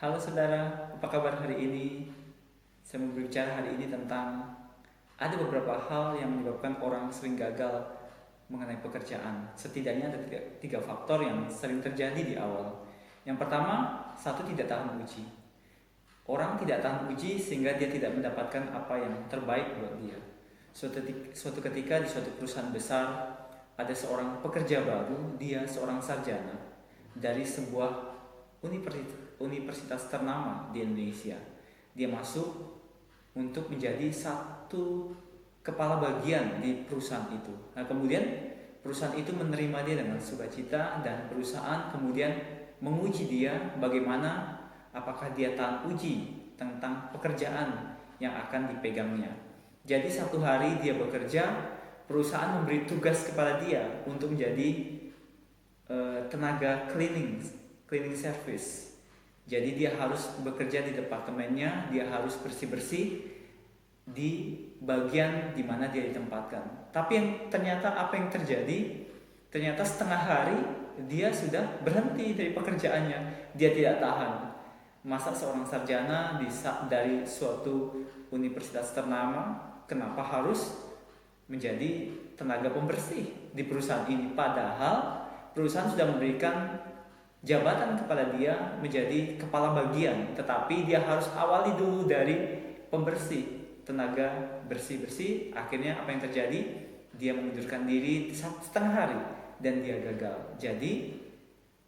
Halo saudara, apa kabar hari ini? Saya mau berbicara hari ini tentang ada beberapa hal yang menyebabkan orang sering gagal mengenai pekerjaan. Setidaknya ada tiga faktor yang sering terjadi di awal. Yang pertama, satu tidak tahan uji. Orang tidak tahan uji sehingga dia tidak mendapatkan apa yang terbaik buat dia. Suatu ketika di suatu perusahaan besar ada seorang pekerja baru, dia seorang sarjana dari sebuah universitas ternama di Indonesia. Dia masuk untuk menjadi satu kepala bagian di perusahaan itu. Nah, kemudian perusahaan itu menerima dia dengan sukacita dan perusahaan kemudian menguji dia bagaimana apakah dia tahan uji tentang pekerjaan yang akan dipegangnya. Jadi satu hari dia bekerja, perusahaan memberi tugas kepada dia untuk menjadi tenaga cleaning service. Jadi dia harus bekerja di departemennya, dia harus bersih-bersih di bagian di mana dia ditempatkan. Tapi apa yang terjadi? Ternyata setengah hari dia sudah berhenti dari pekerjaannya. Dia tidak tahan. Masa seorang sarjana dari suatu universitas ternama, kenapa harus menjadi tenaga pembersih di perusahaan ini? Padahal perusahaan sudah memberikan jabatan kepada dia menjadi kepala bagian, tetapi dia harus awali dulu dari pembersih, tenaga bersih-bersih. Akhirnya apa yang terjadi? Dia mengundurkan diri setengah hari dan dia gagal. Jadi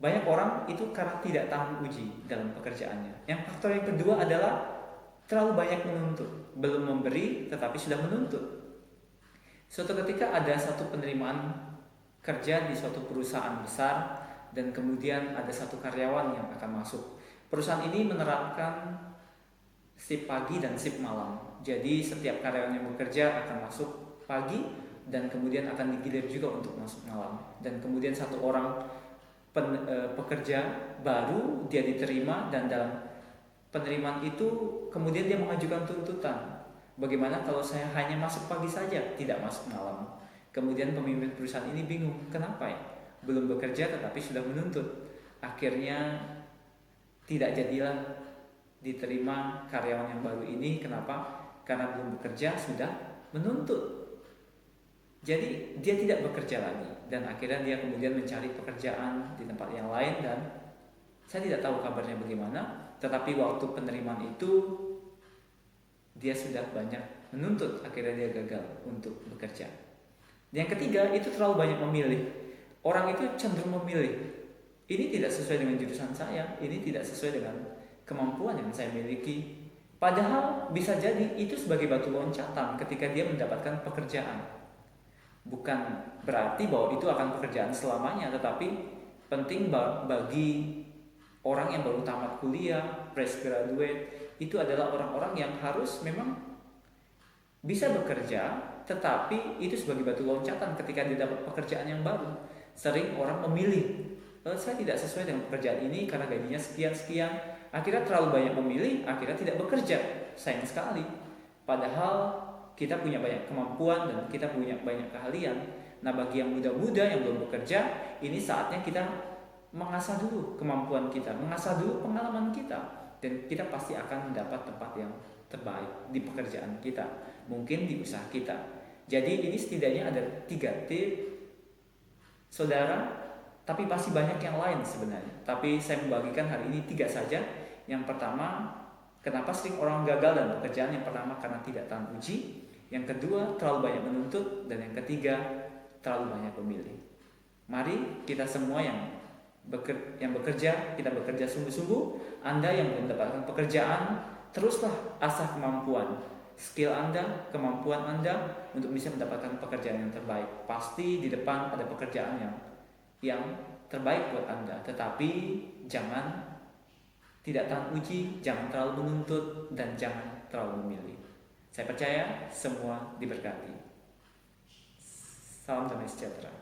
banyak orang itu karena tidak tahan uji dalam pekerjaannya. Yang faktor yang kedua adalah terlalu banyak menuntut, belum memberi tetapi sudah menuntut. Suatu ketika ada satu penerimaan kerja di suatu perusahaan besar dan kemudian ada satu karyawan yang akan masuk. Perusahaan ini menerapkan shift pagi dan shift malam. Jadi setiap karyawan yang bekerja akan masuk pagi dan kemudian akan digilir juga untuk masuk malam. Dan kemudian satu orang pekerja baru dia diterima dan dalam penerimaan itu kemudian dia mengajukan tuntutan. Bagaimana kalau saya hanya masuk pagi saja, tidak masuk malam? Kemudian pemimpin perusahaan ini bingung, kenapa ya? Belum bekerja tetapi sudah menuntut. Akhirnya tidak jadilah diterima karyawan yang baru ini. Kenapa? Karena belum bekerja sudah menuntut. Jadi dia tidak bekerja lagi dan akhirnya dia kemudian mencari pekerjaan di tempat yang lain dan saya tidak tahu kabarnya bagaimana. Tetapi waktu penerimaan itu dia sudah banyak menuntut, akhirnya dia gagal untuk bekerja. Yang ketiga itu terlalu banyak memilih. Orang itu cenderung memilih, ini tidak sesuai dengan jurusan saya, ini tidak sesuai dengan kemampuan yang saya miliki. Padahal bisa jadi itu sebagai batu loncatan ketika dia mendapatkan pekerjaan. Bukan berarti bahwa itu akan pekerjaan selamanya, tetapi penting bagi orang yang baru tamat kuliah, fresh graduate, itu adalah orang-orang yang harus memang bisa bekerja, tetapi itu sebagai batu loncatan ketika dia dapat pekerjaan yang baru. Sering orang memilih, saya tidak sesuai dengan pekerjaan ini karena gajinya sekian-sekian. Akhirnya terlalu banyak memilih, akhirnya tidak bekerja. Sayang sekali. Padahal kita punya banyak kemampuan dan kita punya banyak keahlian. Nah, bagi yang muda-muda yang belum bekerja, ini saatnya kita mengasah dulu kemampuan kita, mengasah dulu pengalaman kita, dan kita pasti akan mendapat tempat yang terbaik di pekerjaan kita, mungkin di usaha kita. Jadi ini setidaknya ada 3 tips saudara, tapi pasti banyak yang lain sebenarnya. Tapi saya membagikan hari ini 3 saja. Yang pertama, kenapa sering orang gagal dalam pekerjaan? Yang pertama karena tidak tahan uji. Yang kedua, terlalu banyak menuntut. Dan yang ketiga, terlalu banyak memilih. Mari kita semua yang bekerja, kita bekerja sungguh-sungguh. Anda yang belum mendapatkan pekerjaan, teruslah asah kemampuan, skill Anda, kemampuan Anda untuk bisa mendapatkan pekerjaan yang terbaik. Pasti di depan ada pekerjaan yang terbaik buat Anda. Tetapi jangan tidak tahan uji, jangan terlalu menuntut, dan jangan terlalu memilih. Saya percaya semua diberkati. Salam damai sejahtera.